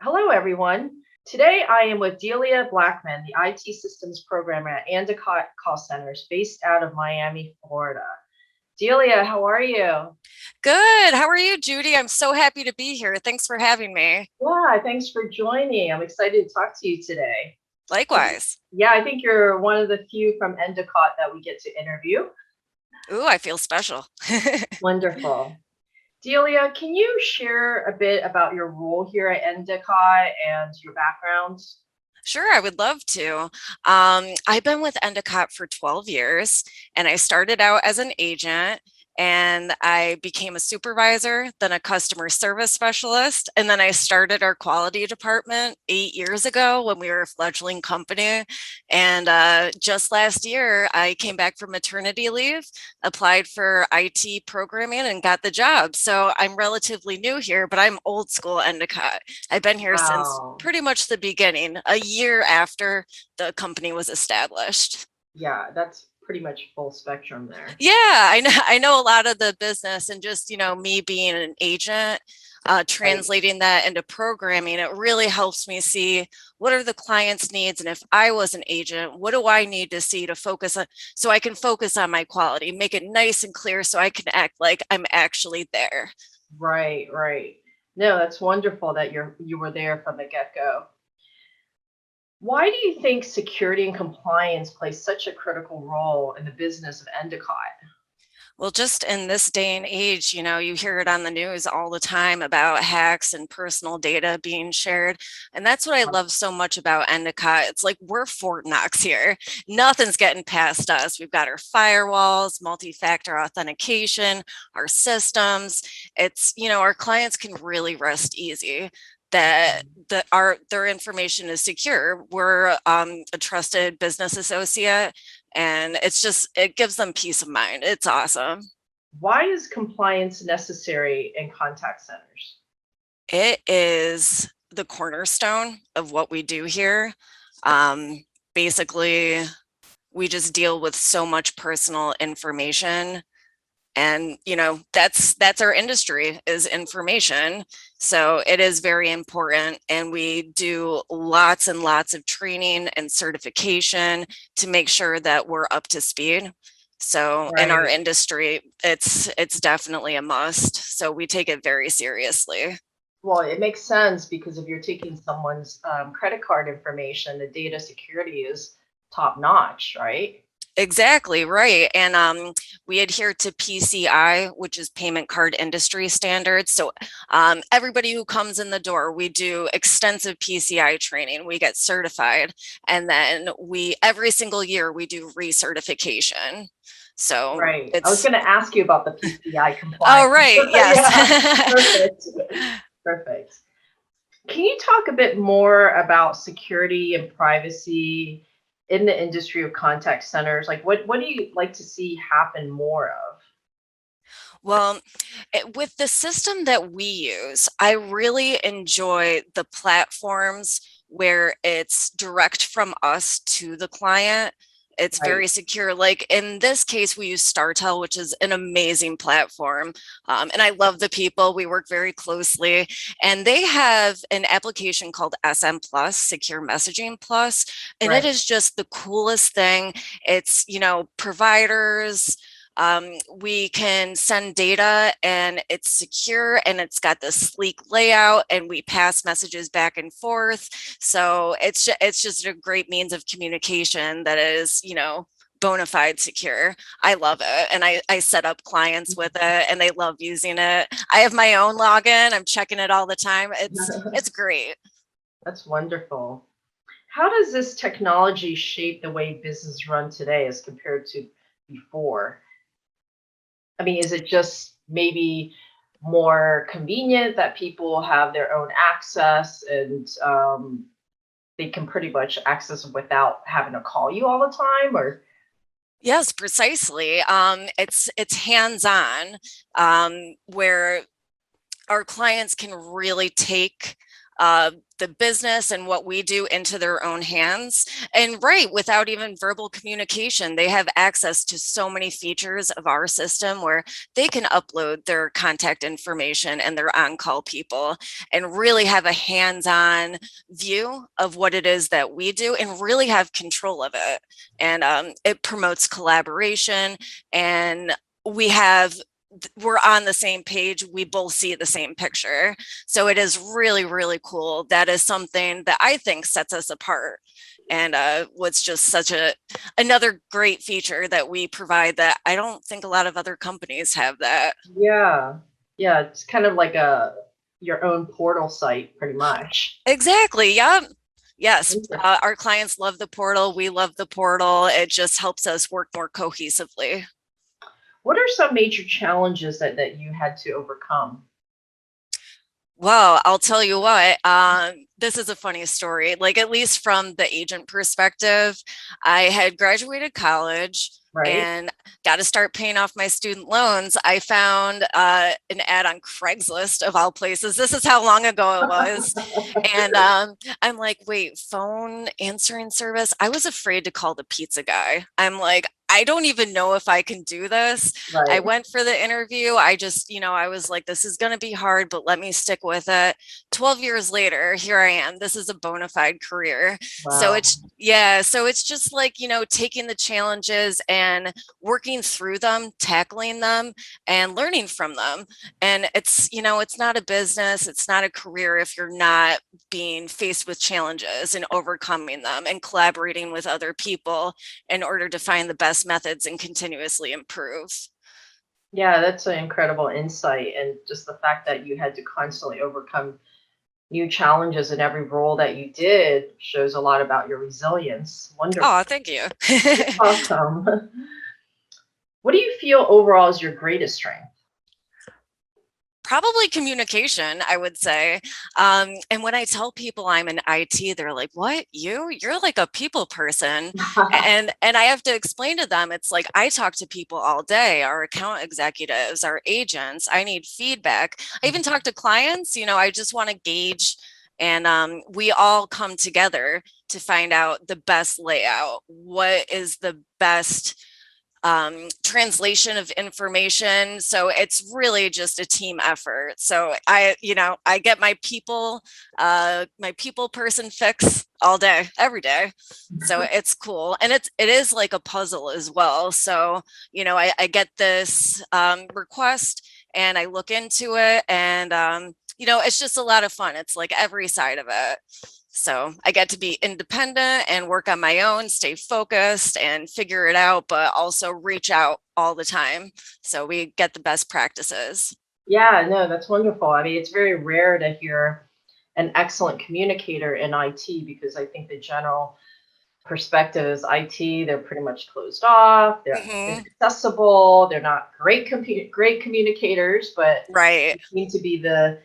Hello, everyone. Today I am with Delia Blackman, the IT systems programmer at Endicott Call Centers based out of Miami, Florida. Delia, how are you? Good. How are you, Judy? I'm so happy to be here. Thanks for having me. Yeah, thanks for joining. I'm excited to talk to you today. Likewise. Yeah, I think you're one of the few from Endicott that we get to interview. Ooh, I feel special. Wonderful. Delia, can you share a bit about your role here at Endicott and your background? Sure, I would love to. I've been with Endicott for 12 years, and I started out as an agent, and I became a supervisor, then a customer service specialist, and then I started our quality department 8 years ago when we were a fledgling company. And just last year, I came back from maternity leave, applied for IT programming, and got the job. So I'm relatively new here, but I'm old school Endicott. I've been here since Wow. pretty much the beginning, a year after the company was established. Yeah, that's pretty much full spectrum there. Yeah, I know a lot of the business and just, me being an agent, Right. translating that into programming, it really helps me see what are the client's needs. And if I was an agent, what do I need to see to focus on so I can focus on my quality, make it nice and clear so I can act like I'm actually there. Right, right. No, that's wonderful that you were there from the get-go. Why do you think security and compliance play such a critical role in the business of Endicott? Well, just in this day and age, you hear it on the news all the time about hacks and personal data being shared. And that's what I love so much about Endicott. It's like we're Fort Knox here. Nothing's getting past us. We've got our firewalls, multi-factor authentication, our systems. Our clients can really rest easy that their information is secure. We're a trusted business associate, and it gives them peace of mind. It's awesome. Why is compliance necessary in contact centers? It is the cornerstone of what we do here. um, Basically, we just deal with so much personal information, and that's our industry, is information. So it is very important, and we do lots and lots of training and certification to make sure that we're up to speed. So in our Right. industry, it's definitely a must, so we take it very seriously. Well, it makes sense because if you're taking someone's credit card information, the data security is top notch, right? Exactly right. And we adhere to PCI, which is payment card industry standards. So everybody who comes in the door, we do extensive PCI training. We get certified, and then we every single year we do recertification. So Right. I was it's going to ask you about the PCI oh compliance. right, Yeah, yes. perfect. Perfect. Can you talk a bit more about security and privacy in the industry of contact centers? Like what do you like to see happen more of? Well, with the system that we use, I really enjoy the platforms where it's direct from us to the client. It's very Right. secure. Like in this case, we use StarTel, which is an amazing platform. And I love the people. We work very closely. And they have an application called SM Plus, Secure Messaging Plus. And it Right. is just the coolest thing. It's, providers, we can send data and it's secure and it's got this sleek layout, and we pass messages back and forth. So it's just a great means of communication that is, bona fide secure. I love it. And I set up clients with it and they love using it. I have my own login. I'm checking it all the time. It's great. That's wonderful. How does this technology shape the way business run today as compared to before? I mean, is it just maybe more convenient that people have their own access and they can pretty much access it without having to call you all the time? Or Yes, precisely. It's hands-on, where our clients can really take the business and what we do into their own hands. And right, without even verbal communication, they have access to so many features of our system where they can upload their contact information and their on-call people and really have a hands-on view of what it is that we do and really have control of it. And it promotes collaboration, and we have we're on the same page. We both see the same picture. So it is really, really cool. That is something that I think sets us apart. And what's just such another great feature that we provide that I don't think a lot of other companies have that. Yeah. Yeah, it's kind of like a your own portal site pretty much. Exactly. Yep. Yes. Inter- Our clients love the portal. We love the portal. It just helps us work more cohesively. What are some major challenges that you had to overcome? Well, I'll tell you what, this is a funny story. Like, at least from the agent perspective, I had graduated college Right? and got to start paying off my student loans. I found an ad on Craigslist, of all places. This is how long ago it was. And I'm like, wait, phone answering service? I was afraid to call the pizza guy. I'm like, I don't even know if I can do this. I Right. went for the interview. I just, I was like, this is going to be hard, but let me stick with it. 12 years later, here I am. This is a bona fide career. So Wow. it's just like, taking the challenges and working through them, tackling them, and learning from them. And it's not a business, it's not a career if you're not being faced with challenges and overcoming them and collaborating with other people in order to find the best methods and continuously improve. Yeah, that's an incredible insight. And just the fact that you had to constantly overcome new challenges in every role that you did shows a lot about your resilience. Oh, Wonderful. thank you. Awesome. What do you feel overall is your greatest strength? Probably communication, I would say. And when I tell people I'm in IT, they're like, "What? You're like a people person." And I have to explain to them, it's like I talk to people all day, our account executives, our agents. I need feedback. I even talk to clients. I just want to gauge, and we all come together to find out the best layout. What is the best translation of information. So it's really just a team effort. So I get my people person fix all day, every day. So it's cool. And it is like a puzzle as well. So, I get this request and I look into it, and it's just a lot of fun. It's like every side of it. So I get to be independent and work on my own, stay focused and figure it out, but also reach out all the time. So we get the best practices. Yeah, no, that's wonderful. I mean, it's very rare to hear an excellent communicator in IT because I think the general perspective is IT, they're pretty much closed off, they're Hmm. inaccessible, they're not great communicators, but Right. you seem to be the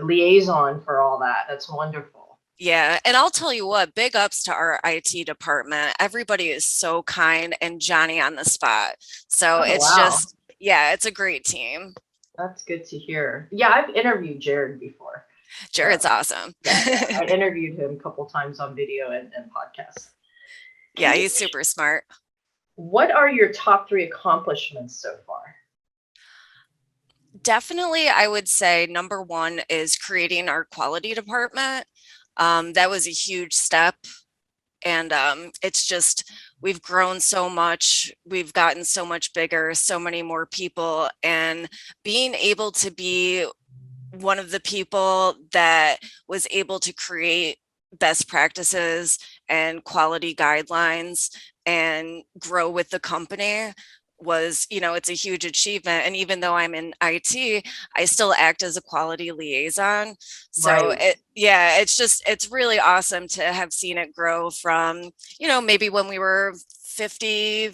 liaison for all that. That's wonderful. Yeah. And I'll tell you what, big ups to our IT department. Everybody is so kind and Johnny on the spot. So Oh it's wow. just, yeah, it's a great team. That's good to hear. Yeah, I've interviewed Jared before. Jared's So awesome. yeah, I interviewed him a couple times on video and podcasts. Can Yeah, you he's super smart. What are your top three accomplishments so far? Definitely, I would say number one is creating our quality department. That was a huge step. And it's just, we've grown so much, we've gotten so much bigger, so many more people. And being able to be one of the people that was able to create best practices and quality guidelines and grow with the company was, it's a huge achievement. And even though I'm in IT, I still act as a quality liaison. So Right. it's really awesome to have seen it grow from, maybe when we were 50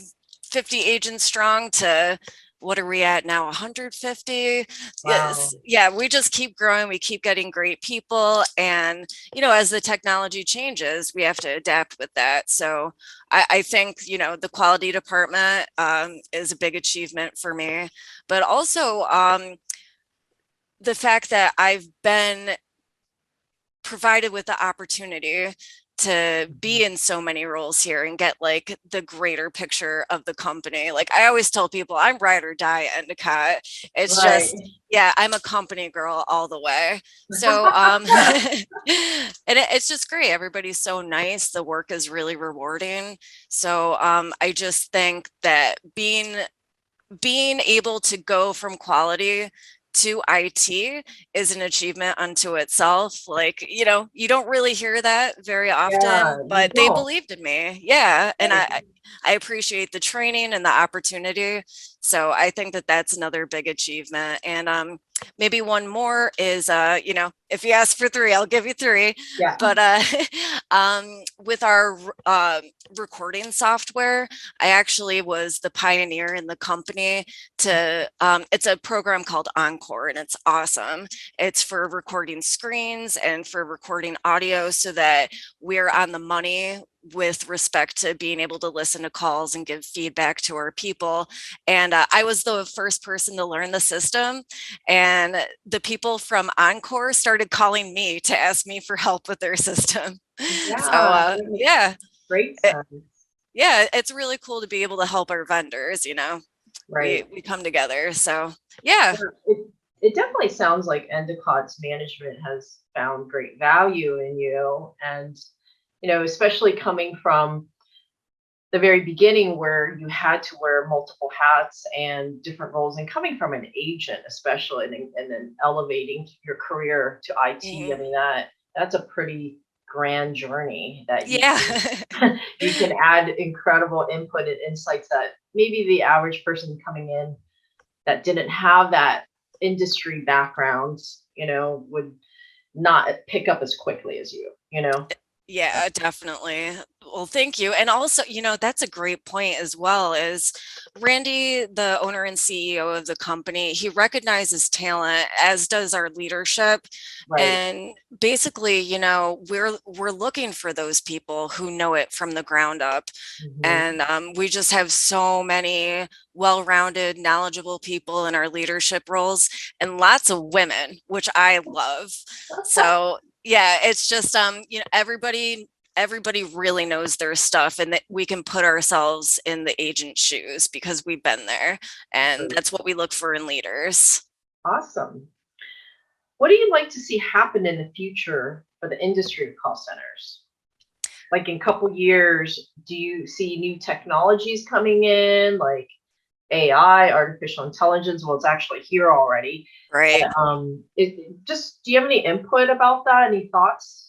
agents strong to what are we at now, 150? Yes, Wow. yeah, we just keep growing, we keep getting great people, and as the technology changes, we have to adapt with that. So I think the quality department is a big achievement for me, but also the fact that I've been provided with the opportunity to be in so many roles here and get like the greater picture of the company. Like I always tell people, I'm ride or die at Endicott. It's just, Right. yeah, I'm a company girl all the way. So, and it's just great. Everybody's so nice. The work is really rewarding. So, I just think that being able to go from quality to IT is an achievement unto itself. Like, you don't really hear that very often, Yeah, you but they don't. believed in me. Yeah. And Right. I appreciate the training and the opportunity. So I think that that's another big achievement. And maybe one more is, if you ask for three, I'll give you three. Yeah. But with our recording software, I actually was the pioneer in the company to it's a program called Encore, and it's awesome. It's for recording screens and for recording audio so that we're on the money with respect to being able to listen to calls and give feedback to our people. And I was the first person to learn the system, and the people from Encore started calling me to ask me for help with their system. So Yeah, that makes yeah, great it, sense. yeah, it's really cool to be able to help our vendors. We Right. we come together. So yeah, Yeah, it definitely sounds like Endicott's management has found great value in you. And, especially coming from the very beginning where you had to wear multiple hats and different roles and coming from an agent especially and then elevating your career to IT. I mhm, mean that's a pretty grand journey that you yeah. you can add incredible input and insights that maybe the average person coming in that didn't have that industry background, would not pick up as quickly as you. Yeah, definitely. Well, thank you. And also, that's a great point as well, is Randy, the owner and CEO of the company, he recognizes talent, as does our leadership. Right. And basically, we're looking for those people who know it from the ground up. Hmm. And we just have so many well-rounded, knowledgeable people in our leadership roles and lots of women, which I love. So yeah, it's just everybody really knows their stuff, and that we can put ourselves in the agent's shoes because we've been there, and Right. that's what we look for in leaders. Awesome. What do you like to see happen in the future for the industry of call centers? Like in a couple years, do you see new technologies coming in, like AI, artificial intelligence? Well, it's actually here already. Right. Just do you have any input about that? Any thoughts?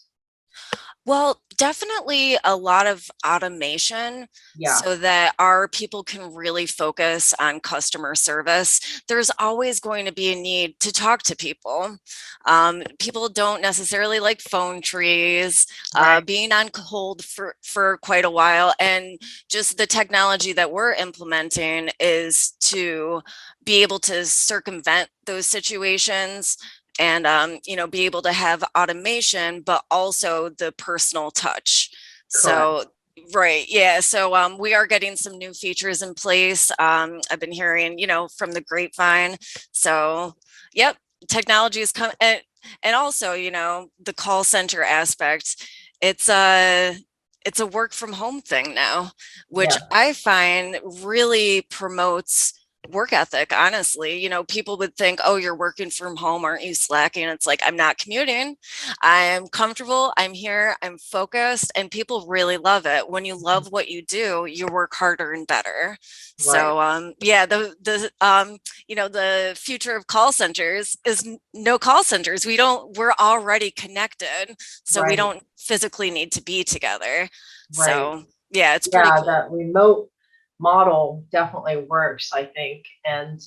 Well, definitely a lot of automation Yeah. so that our people can really focus on customer service. There's always going to be a need to talk to people. People don't necessarily like phone trees, Right. being on hold for quite a while. And just the technology that we're implementing is to be able to circumvent those situations and be able to have automation but also the personal touch. Correct. So right, yeah, so we are getting some new features in place. I've been hearing from the grapevine. So yep, technology is coming. And also the call center aspect, it's a it's a work from home thing now, which Yeah. I find really promotes work ethic. Honestly, people would think, oh, you're working from home, aren't you slacking? It's like, I'm not commuting, I'm comfortable, I'm here, I'm focused, and people really love it. When you love what you do, you work harder and better. Right. So yeah, the future of call centers is no call centers. We're already connected, so we Right. don't physically need to be together. Right. So yeah, it's pretty Yeah, cool. that remote model definitely works, I think. And,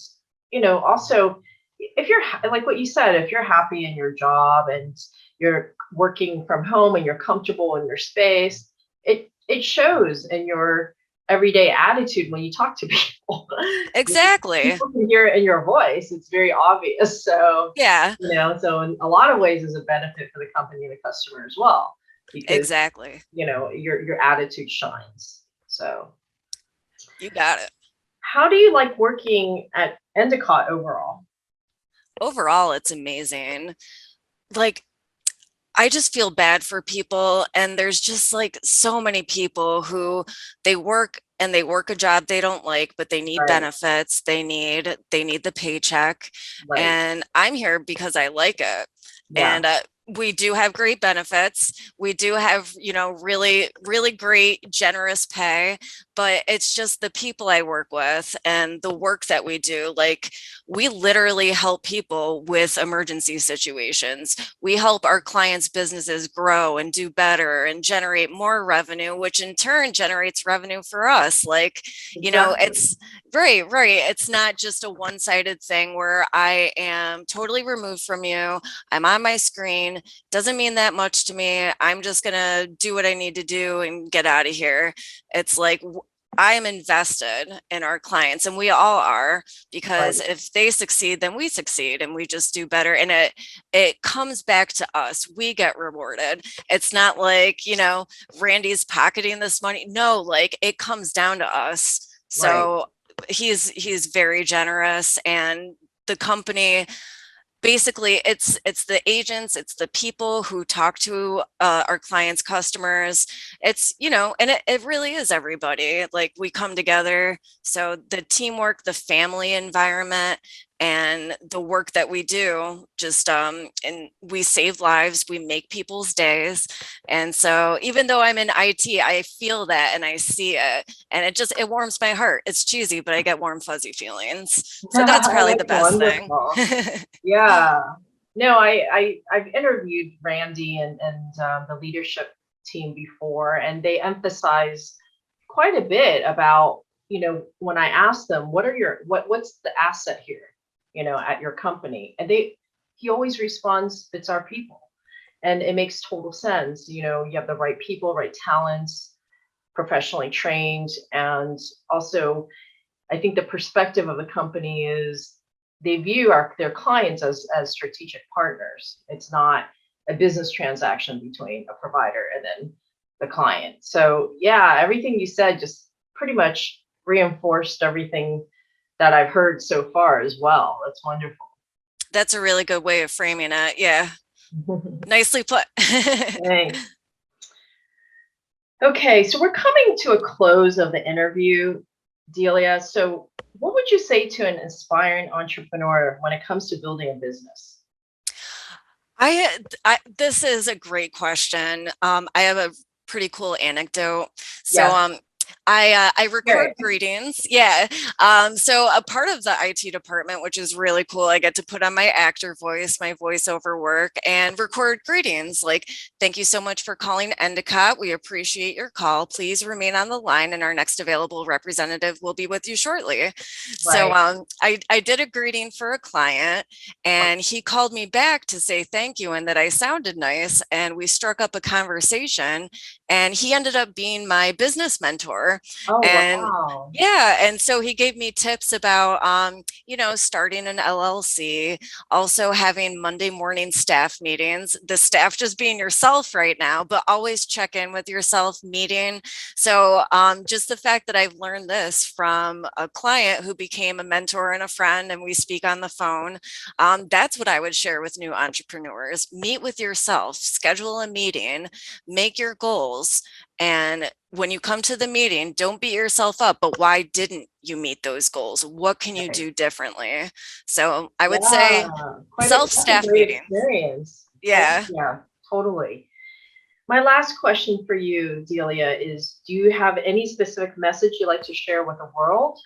also, if you're like what you said, if you're happy in your job and you're working from home and you're comfortable in your space, it shows in your everyday attitude when you talk to people. Exactly. People can hear it in your voice. It's very obvious. So, Yeah, so in a lot of ways is a benefit for the company and the customer as well, because exactly. your attitude shines. So, You got it. how do you like working at Endicott overall? Overall, it's amazing. Like, I just feel bad for people. And there's just like so many people who they work a job they don't like, but they need Right, benefits. They need the paycheck. right. And I'm here because I like it. Yeah, And we do have great benefits. We do have, you know, really, really great, generous pay, but it's just the people I work with and the work that we do. Like, we literally help people with emergency situations. We help our clients' businesses grow and do better and generate more revenue, which in turn generates revenue for us. Like, you know, exactly. it's right, right. It's not just a one-sided thing where I am totally removed from you. I'm on my screen. Doesn't mean that much to me. I'm just gonna do what I need to do and get out of here. It's like I am invested in our clients, and we all are, because Right. if they succeed, then we succeed and we just do better. And it comes back to us. We get rewarded. It's not like, you know, Randy's pocketing this money. No, like it comes down to us. Right. So he's very generous, and the company basically it's the agents, it's the people who talk to our clients, customers. It's, you know, and it really is everybody. Like, we come together. So the teamwork, the family environment, and the work that we do, just and we save lives, we make people's days. And so even though I'm in IT, I feel that and I see it, and it warms my heart. It's cheesy, but I get warm fuzzy feelings, so that's probably the That's best thing. wonderful. Yeah. No, I've interviewed Randy and the leadership team before, and they emphasize quite a bit about, when I ask them, what's the asset here, at your company? And he always responds, it's our people. And it makes total sense. You have the right people, right talents, professionally trained, and also I think the perspective of the company is they view their clients as strategic partners. It's not a business transaction between a provider and then the client. So yeah, everything you said just pretty much reinforced everything that I've heard so far as well. That's wonderful. That's a really good way of framing it. Yeah. Nicely put. Thanks. Okay, so we're coming to a close of the interview, Delia. So, what would you say to an aspiring entrepreneur when it comes to building a business? This is a great question. I have a pretty cool anecdote. So, Yes, I record sure. greetings. Yeah. So a part of the IT department, which is really cool, I get to put on my actor voice, my voiceover work, and record greetings. Like, thank you so much for calling Endicott. We appreciate your call. Please remain on the line, and our next available representative will be with you shortly. So, Right. I did a greeting for a client, and he called me back to say thank you and that I sounded nice. And we struck up a conversation, and he ended up being my business mentor. Oh, And wow. yeah, and so he gave me tips about, you know, starting an LLC, also having Monday morning staff meetings, the staff just being yourself right now, but always check in with yourself meeting. So just the fact that I've learned this from a client who became a mentor and a friend, and we speak on the phone, that's what I would share with new entrepreneurs. Meet with yourself, schedule a meeting, make your goals. And when you come to the meeting, don't beat yourself up, but why didn't you meet those goals? What can you Right. do differently? So I would say Yeah, that's a self-staff great meeting. experience. Yeah. Yeah, totally. My last question for you, Delia, is do you have any specific message you'd like to share with the world?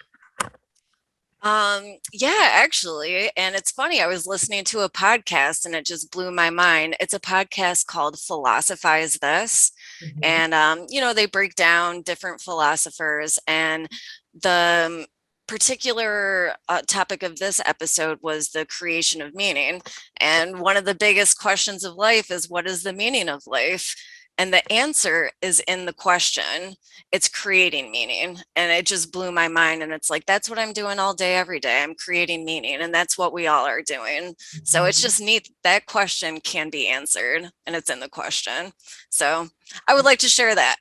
Yeah, actually. And it's funny, I was listening to a podcast and it just blew my mind. It's a podcast called Philosophize This. Mhm. And you know, they break down different philosophers, and the particular topic of this episode was the creation of meaning. And one of the biggest questions of life is, what is the meaning of life? And the answer is in the question. It's creating meaning. And it just blew my mind. And it's like, that's what I'm doing all day, every day. I'm creating meaning. And that's what we all are doing. So it's Mhm. just neat. That question can be answered, and it's in the question. So I would like to share that.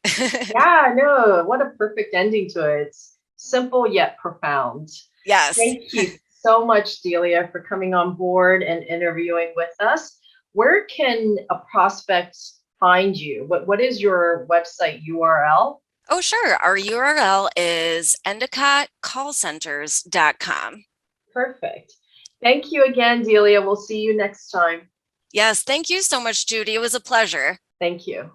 Yeah, no, what a perfect ending to it. It's simple yet profound. Yes. Thank you so much, Delia, for coming on board and interviewing with us. where can a prospect find you? What is your website URL? Oh, sure. Our URL is endicottcallcenters.com. Perfect. Thank you again, Delia. We'll see you next time. Yes, thank you so much, Judy. It was a pleasure. Thank you.